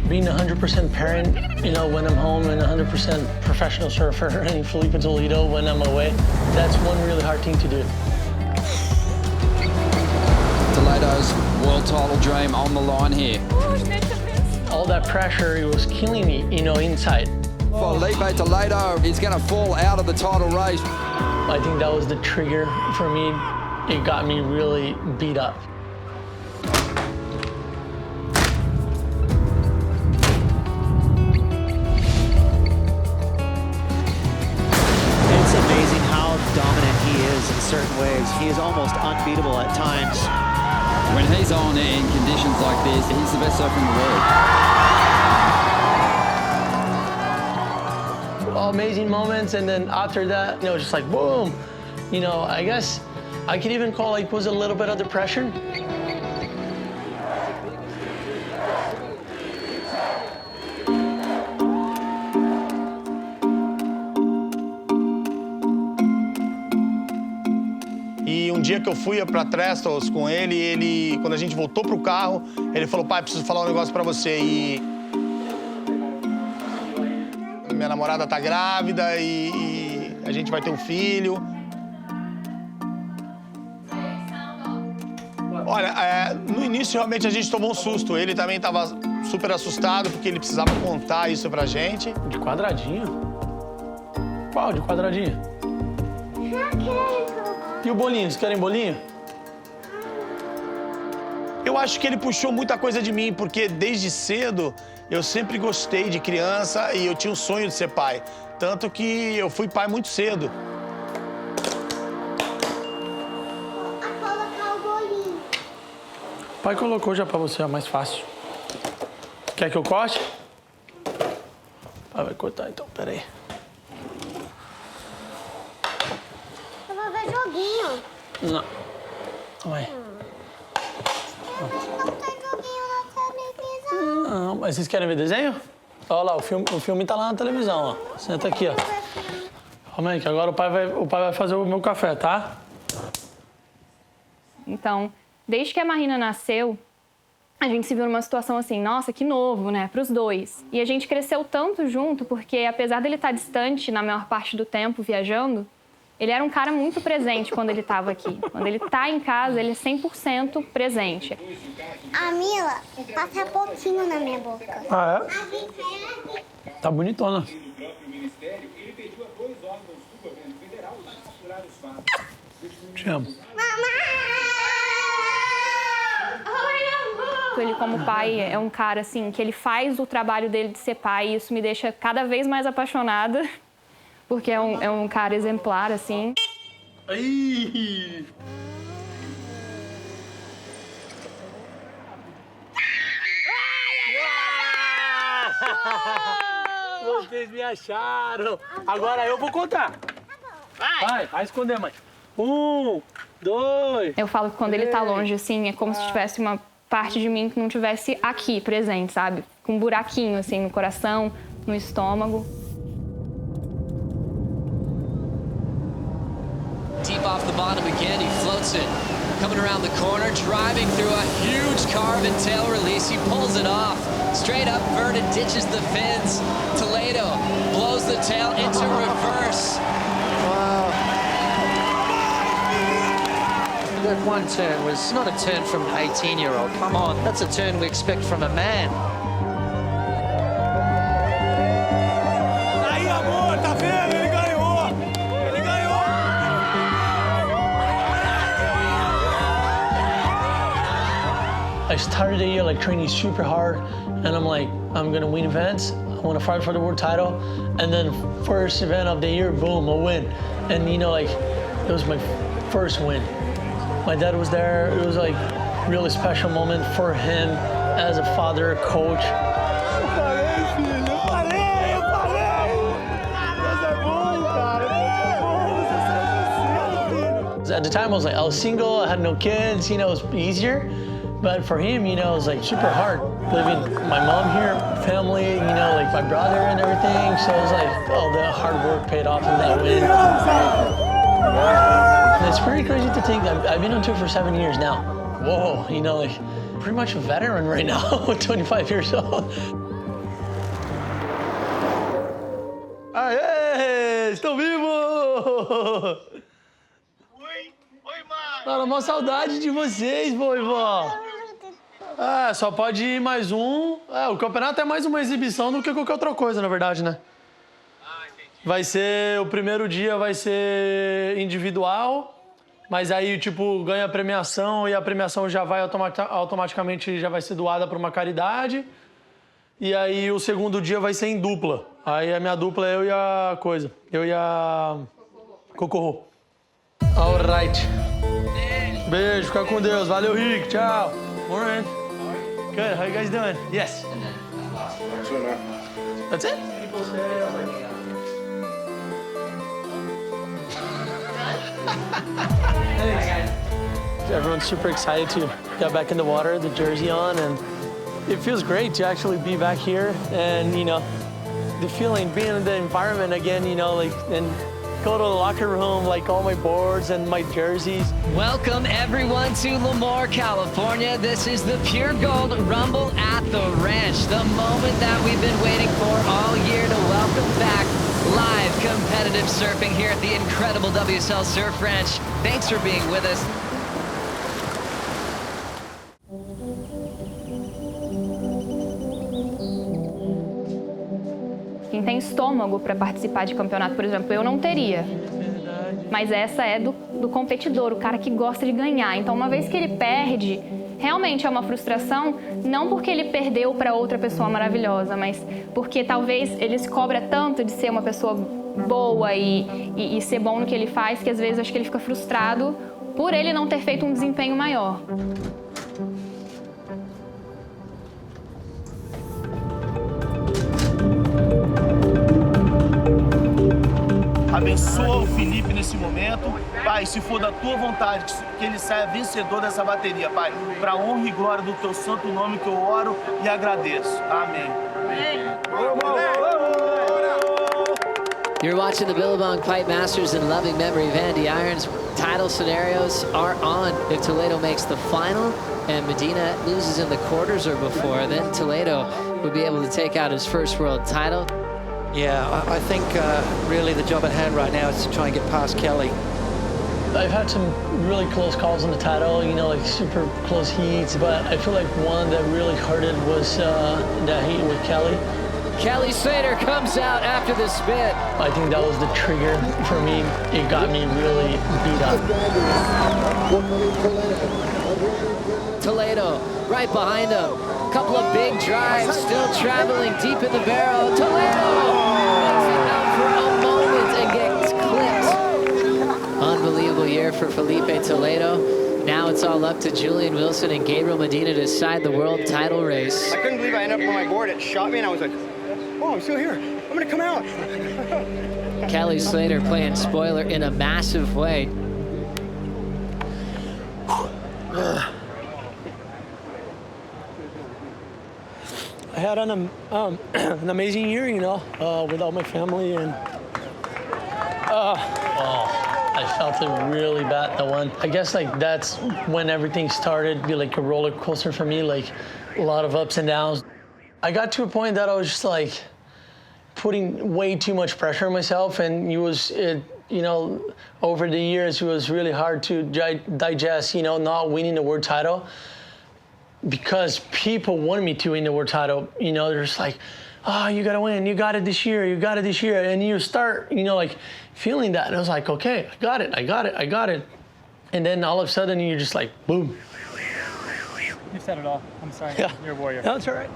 being 100% parent, you know, when I'm home and 100% professional surfer and Filipe Toledo when I'm away, that's one really hard thing to do. Toledo's world title dream on the line here. All that pressure, it was killing me, you know, inside. Filipe Toledo is going to fall out of the title race. I think that was the trigger for me. It got me really beat up. It's amazing how dominant he is in certain waves. He is almost unbeatable at times. When he's on in conditions like this, he's the best surfer in the world. Amazing moments, and then after that, you know, just like boom. You know, I guess I could even call like was a little bit under pressure. E um dia que eu fui para Trestles com ele, quando a gente voltou pro carro, ele falou: pai, preciso falar um negócio para você. E minha namorada tá grávida e a gente vai ter um filho. Olha, no início realmente a gente tomou um susto. Ele também estava super assustado porque ele precisava contar isso pra gente. De quadradinho? Qual de quadradinho? E o bolinho? Vocês querem bolinho? Eu acho que ele puxou muita coisa de mim, porque desde cedo eu sempre gostei de criança e eu tinha um sonho de ser pai. Tanto que eu fui pai muito cedo. O pai colocou já pra você, é mais fácil. Quer que eu corte? Ah, vai cortar então, peraí. Eu vou ver joguinho. Não. Calma aí. Não tem joguinho na televisão. Não, mas vocês querem ver desenho? Olha lá, o filme tá lá na televisão, ó. Senta aqui, ó. Calma aí, que agora o pai vai fazer o meu café, tá? Então, desde que a Marina nasceu, a gente se viu numa situação assim, nossa, que novo, né, pros dois. E a gente cresceu tanto junto, porque apesar dele estar distante na maior parte do tempo, viajando, ele era um cara muito presente quando ele estava aqui. Quando ele tá em casa, ele é 100% presente. A Mila passa pouquinho na minha boca. Ah, é? Tá bonitona. Te amo. Ele, como pai, é um cara, assim, que ele faz o trabalho dele de ser pai, e isso me deixa cada vez mais apaixonada, porque é um cara exemplar, assim. Ai. Vocês me acharam. Agora eu vou contar. Vai esconder, mãe. 1, 2. Eu falo que quando ele tá longe, assim, é como se tivesse uma parte de mim que não tivesse aqui, presente, sabe? Com um buraquinho, assim, no coração, no estômago. Deep off the bottom again, he floats it. Coming around the corner, driving through a huge carve and tail release. He pulls it off. Straight up verted, ditches the fins. Toledo blows the tail into reverse. Wow. That one turn was not a turn from an 18-year-old. Come on, that's a turn we expect from a man. Aí, amor, tá vendo? Ele ganhou! Ele ganhou! I started the year like training super hard, and I'm like, I'm gonna win events. I want to fight for the world title, and then first event of the year, boom, a win. And you know, like, it was my first win. My dad was there. It was like a really special moment for him as a father, coach. At the time, I was single. I had no kids. You know, it was easier. But for him, you know, it was like super hard. Living my mom here, family, you know, like my brother and everything. So it was like, oh, the hard work paid off in that win. And it's pretty crazy to think that I've been on tour for 7 years now. Whoa, you know, like pretty much a veteran right now, 25 years old. vocês! Estão vivos! Oi, mano. Cara, uma saudade de vocês, vovó. Ah, só pode ir mais um. O campeonato é mais uma exibição do que qualquer outra coisa, na verdade, né? Vai ser, o primeiro dia vai ser individual, mas aí, tipo, ganha a premiação e a premiação já vai automaticamente já vai ser doada para uma caridade. E aí o segundo dia vai ser em dupla. Aí a minha dupla é eu e a coisa. Eu e a Cocorro. Alright. Beijo, fica com Deus. Valeu, Rick. Tchau. Morning. Good. How you guys doing? Yes. That's it? Everyone's super excited to get back in the water, the jersey on, and it feels great to actually be back here and, you know, the feeling, being in the environment again, you know, like, and go to the locker room, like all my boards and my jerseys. Welcome everyone to LEMOORE, California. This is the Pure Gold Rumble at the Ranch, the moment that we've been waiting for all year to welcome back live competitive surfing here at the incredible WSL Surf Ranch. Thanks for being with us. Quem tem estômago para participar de campeonato, por exemplo, eu não teria. Mas essa é do competidor, o cara que gosta de ganhar. Então, uma vez que ele perde, realmente é uma frustração, não porque ele perdeu para outra pessoa maravilhosa, mas porque talvez ele se cobra tanto de ser uma pessoa boa e ser bom no que ele faz, que às vezes acho que ele fica frustrado por ele não ter feito um desempenho maior. Abençoa o Filipe nesse momento. Pai, se for da tua vontade, que ele saia vencedor dessa bateria, Pai. Para honra e glória do teu santo nome que eu oro e agradeço. Amém. You're watching the Billabong Pipe Masters in loving memory of Andy Irons. Title scenarios are on. If Toledo makes the final and Medina loses in the quarters or before, then Toledo would be able to take out his first world title. Yeah, I think really the job at hand right now is to try and get past Kelly. I've had some really close calls on the title, you know, like super close heats, but I feel like one that really hurted was that heat with Kelly. Kelly Slater comes out after the spin. I think that was the trigger for me. It got me really beat up. Toledo right behind him. Couple of big drives, still traveling deep in the barrel. Toledo makes it out for a moment and gets clipped. Unbelievable year for Filipe Toledo. Now it's all up to Julian Wilson and Gabriel Medina to decide the world title race. I couldn't believe I ended up on my board. It shot me and I was like, oh, I'm still here. I'm gonna come out. Kelly Slater playing spoiler in a massive way. I had an amazing year, you know, with all my family, and I felt it really bad, the one. I guess like that's when everything started to be like a roller coaster for me, like a lot of ups and downs. I got to a point that I was just like putting way too much pressure on myself, and you know, over the years it was really hard to digest, you know, not winning the world title. Because people wanted me to win the world title, you know, they're just like, oh, you gotta win, you got it this year, you got it this year. And you start, you know, like feeling that. And I was like, okay, I got it. And then all of a sudden you're just like, boom. You said it all. I'm sorry. Yeah. You're a warrior. No, it's all right.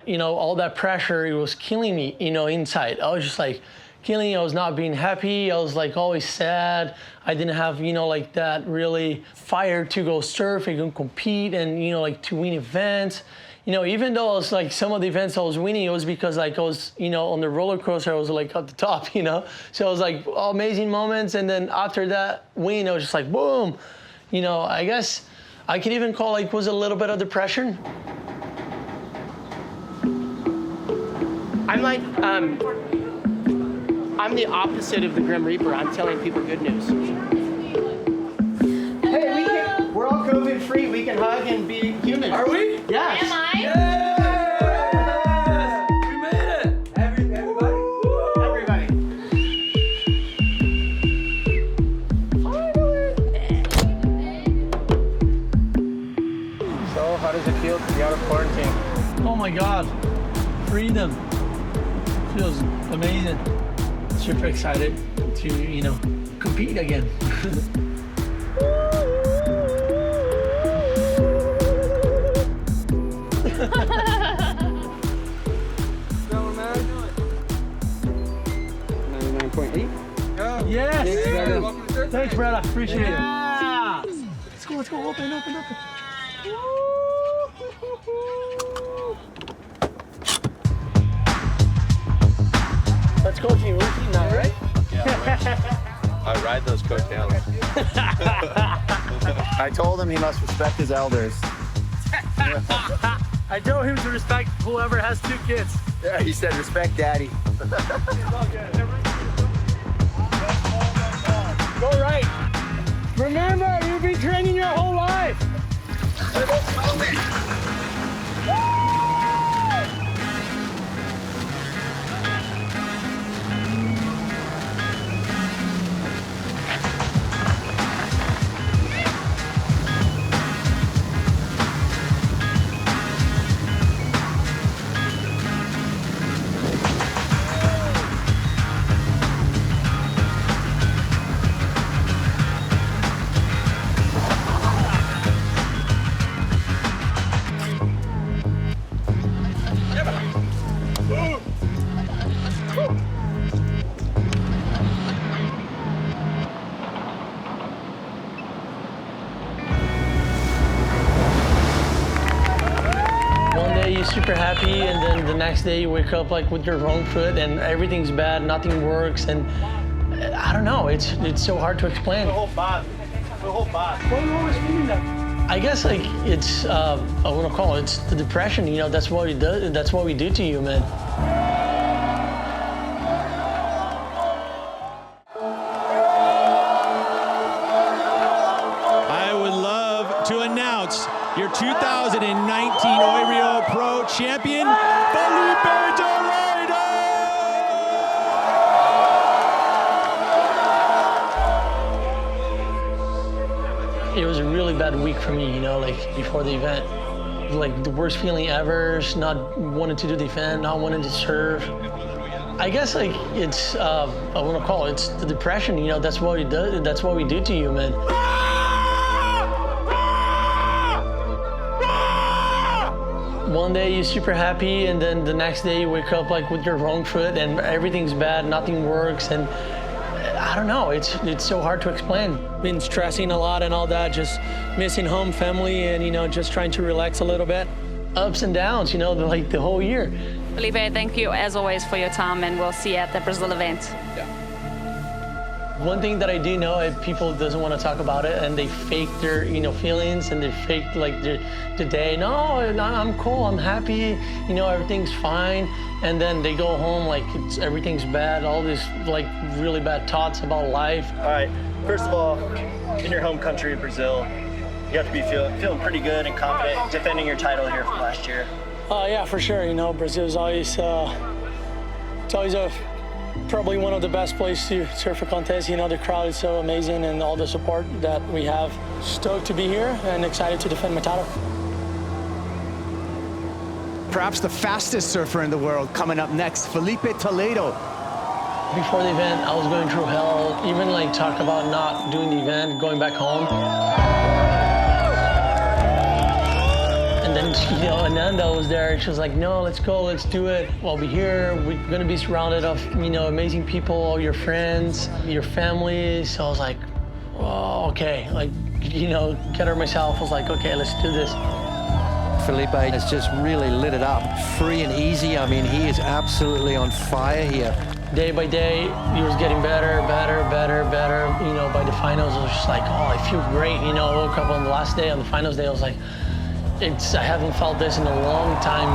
You know, all that pressure, it was killing me, you know, inside. I was just like, killing, I was not being happy, I was like always sad. I didn't have, you know, like that really fire to go surf and compete and, you know, like to win events. You know, even though I was like some of the events I was winning, it was because like I was, you know, on the roller coaster, I was like at the top, you know? So it was like amazing moments. And then after that win, I was just like, boom. You know, I guess I can even call like was a little bit of depression. I'm like, I'm the opposite of the Grim Reaper. I'm telling people good news. Hey, we're all COVID-free. We can hug and be human. Are we? Yes. Am I? Yes! We made it! Everybody? Everybody. quarantine. Oh my God, freedom. Feels amazing. Super excited to, compete again. Yes! Thanks, brother. Appreciate it. Let's go. Open. Let's go, team. We're team now, right? Yeah, I ride those coattails. I told him he must respect his elders. I told him to respect whoever has 2 kids. Yeah, he said respect daddy. Go right. Remember, you've been training your whole life. You're super happy, and then the next day you wake up like with your wrong foot and everything's bad, nothing works, and I don't know, it's so hard to explain. I guess like it's I want to call it, it's the depression, that's what we do. That's what we do to you, man. I would love to announce your 2019 Oirio Pro champion, Filipe Toledo! It was a really bad week for me, like before the event. Like the worst feeling ever, not wanting to do the event, not wanting to serve. I guess like it's, I want to call it, it's the depression, that's what we do. That's what we do to you, man. One day you're super happy, and then the next day you wake up like with your wrong foot and everything's bad, nothing works, and I don't know, it's so hard to explain. Been stressing a lot and all that, just missing home, family, and just trying to relax a little bit. Ups and downs, like the whole year. Filipe, thank you as always for your time, and we'll see you at the Brazil event. One thing that I do know is people doesn't want to talk about it, and they fake their feelings, and they fake like the day. No, I'm cool, I'm happy, everything's fine, and then they go home like everything's bad, all these like really bad thoughts about life. All right, first of all, in your home country, Brazil, you have to be feeling pretty good and confident defending your title here from last year. Yeah, for sure. Brazil's always it's always probably one of the best places to surf a contest. The crowd is so amazing, and all the support that we have. Stoked to be here and excited to defend my title. Perhaps the fastest surfer in the world coming up next, Filipe Toledo. Before the event, I was going through hell. Even like talk about not doing the event, going back home. And then, Ananda was there. She was like, no, let's go, let's do it. We'll be here. We're gonna be surrounded of, amazing people, all your friends, your family. So I was like, oh, okay. Like, gather myself. I was like, okay, let's do this. Filipe has just really lit it up. Free and easy. I mean, he is absolutely on fire here. Day by day, he was getting better. By the finals, I was just like, oh, I feel great. I woke up on the last day, on the finals day, I was like, I haven't felt this in a long time,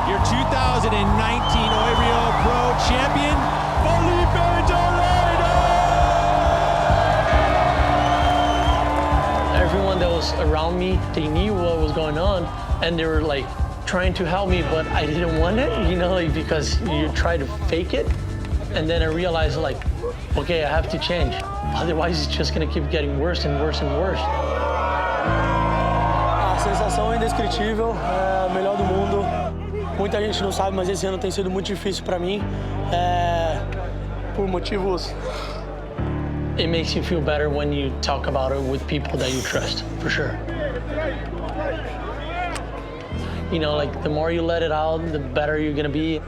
Your 2019 Oirio Pro champion, Filipe Toledo! Everyone that was around me, they knew what was going on, and they were like trying to help me, but I didn't want it, because you try to fake it. And then I realized like, okay, I have to change. Otherwise, it's just gonna keep getting worse and worse and worse. sensação indescritível, melhor do mundo. Muita gente não sabe, mas esse ano tem sido muito difícil para mim, por motivos. It makes you feel better when you talk about it with people that you trust, for sure. You know, like the more you let it out, the better you're gonna be.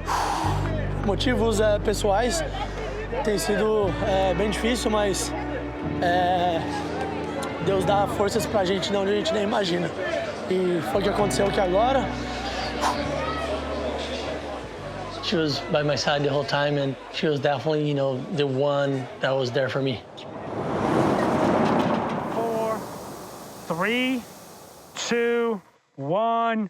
Motivos pessoais tem sido bem difícil, mas Deus dá forças pra gente de onde a gente nem imagina. E foi o que aconteceu aqui agora. She was by my side the whole time, and she was definitely, you know, the one that was there for me. 4, 3, 2, 1.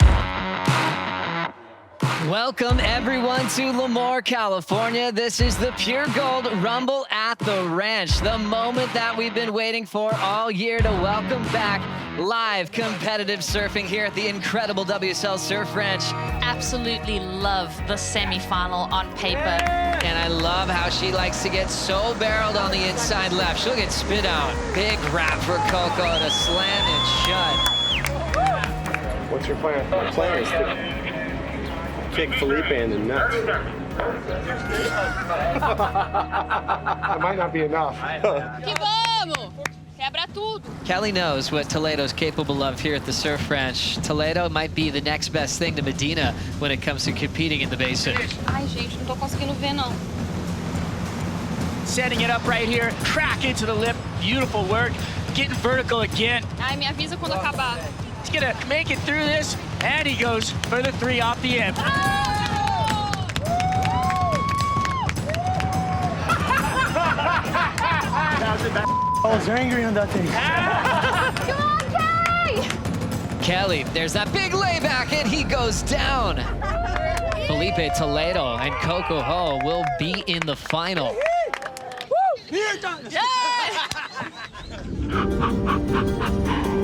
Welcome, everyone, to LEMOORE, California. This is the Pure Gold Rumble at the Ranch, the moment that we've been waiting for all year to welcome back live competitive surfing here at the incredible WSL Surf Ranch. Absolutely love the semi-final on paper. And I love how she likes to get so barreled on the inside left. She'll get spit out. Big wrap for Coco to slam it shut. What's your plan? My plan is to kick Filipe in the nuts. That might not be enough. Que vamos! Quebra tudo! Kelly knows what Toledo's capable of here at the Surf Ranch. Toledo might be the next best thing to Medina when it comes to competing in the basin. Ai, gente, não tô conseguindo ver, não. Setting it up right here, crack into the lip, beautiful work. Getting vertical again. Ai, me avisa quando acabar. He's gonna make it through this, and he goes for the 3 off the end. I was angry on that thing. Come on, Kelly! Kelly, there's that big layback, and he goes down. Filipe Toledo and Coco Ho will be in the final.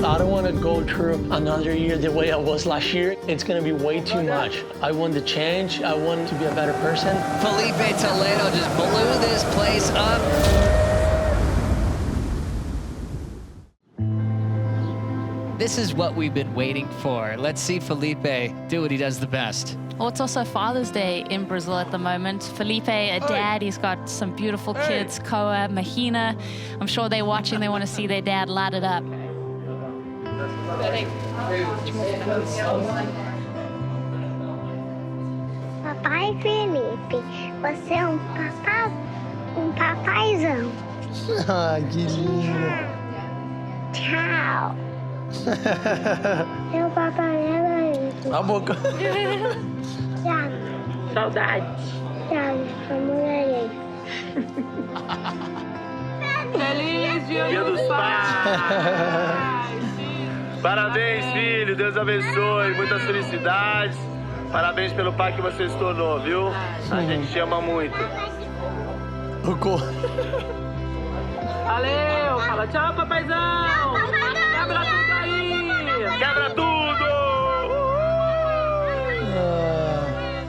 I don't want to go through another year the way I was last year. It's going to be way too much. I want to change. I want to be a better person. Filipe Toledo just blew this place up. This is what we've been waiting for. Let's see Filipe do what he does the best. Well, it's also Father's Day in Brazil at the moment. Filipe, a dad, he's got some beautiful kids, Koa, Mahina. I'm sure they're watching. They want to see their dad light it up. Papai Felipe, você é um papaizão. Ah, que lindo. Tchau. Meu papai é lindo. A boca. Tchau. Saudade. Tchau, amor. Feliz Dia dos Pais! Parabéns, filho. Deus abençoe. Muitas felicidades. Parabéns pelo pai que você se tornou, viu? A gente te ama muito. Valeu! Fala tchau, papaizão! Quebra tudo aí! Quebra tudo!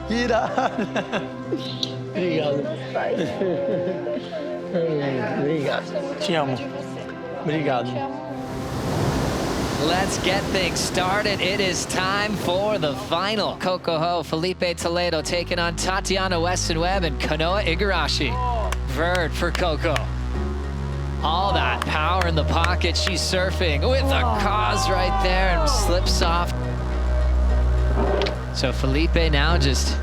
Irado. Obrigado. Obrigado. Te amo. Obrigado. Let's get things started. It is time for the final. Coco Ho, Filipe Toledo taking on Tatiana Weston-Webb and Kanoa Igarashi. Verd for Coco. All that power in the pocket. She's surfing with a cause right there and slips off. So Filipe now just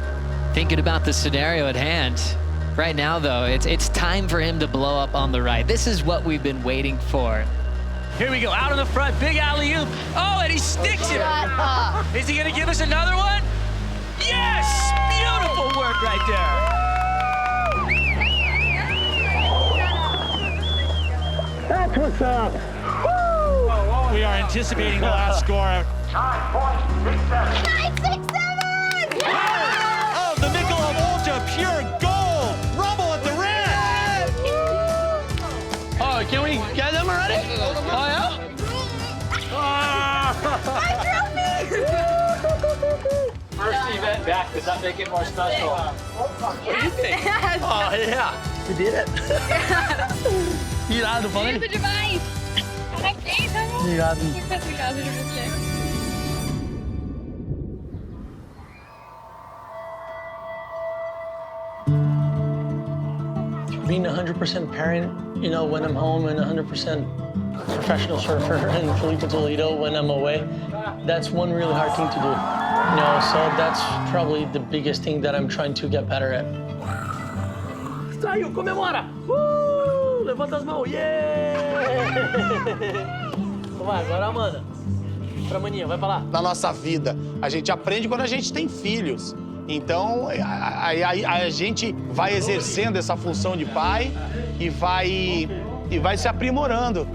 thinking about the scenario at hand. Right now, though, it's time for him to blow up on the right. This is what we've been waiting for. Here we go, out on the front, big alley-oop. Oh, and he sticks it. Is he gonna give us another one? Yes! Beautiful work right there. That's what's up. Woo! We are anticipating the last score. 967! Of the Michelob Ultra Pure Gold Rumble at the Ranch. Oh, can we get them already? Oh, yeah? First event back, does that make it more special? What do you think? Oh, yeah. We did it. Irado, falei? Lindo demais! Parabéns, amor! Obrigado. Muito obrigada de você. being 100% parent, you know, when I'm home, and 100% professional surfer and Filipe Toledo when I'm away, that's one really hard thing to do. You know, so that's probably the biggest thing that I'm trying to get better at. Saiu, comemora! Levanta as mãos, yeah! Vai, agora Amanda. Pra maninha, vai pra lá. Na nossa vida, a gente aprende quando a gente tem filhos. Então, a gente vai exercendo essa função de pai e vai se aprimorando.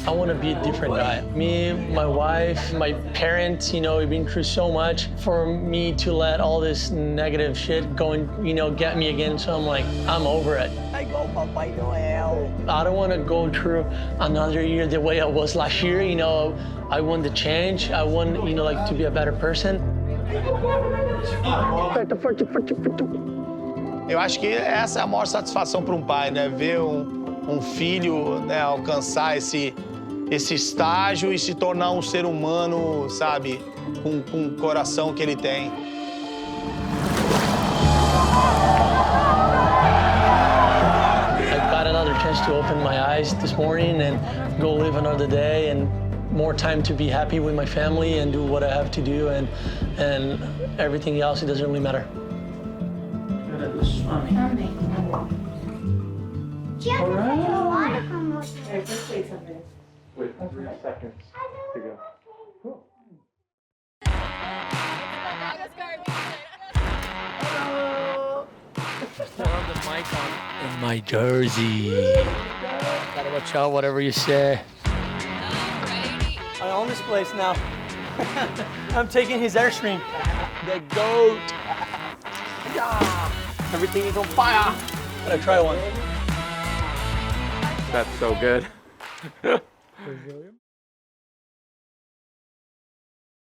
I want to be a different guy. Me, my wife, my parents, you know, we've been through so much for me to let all this negative shit go and, you know, get me again. So I'm like, I'm over it. I don't want to go through another year the way I was last year. You know, I want to change. I want, you know, like to be a better person. Eu acho que essa é a maior satisfação para um pai, né? Ver um filho, né, alcançar esse estágio e se tornar um ser humano, sabe, com o coração que ele tem. I got another chance to open my eyes this morning and go live another day and more time to be happy with my family and do what I have to do, and everything else, it doesn't really matter. All right. Wait 3 seconds to go. Cool. In my jersey. Gotta watch out, whatever you say. I own this place now. I'm taking his Airstream. The GOAT. Yeah. Everything is on fire. Gotta try one. That's so good.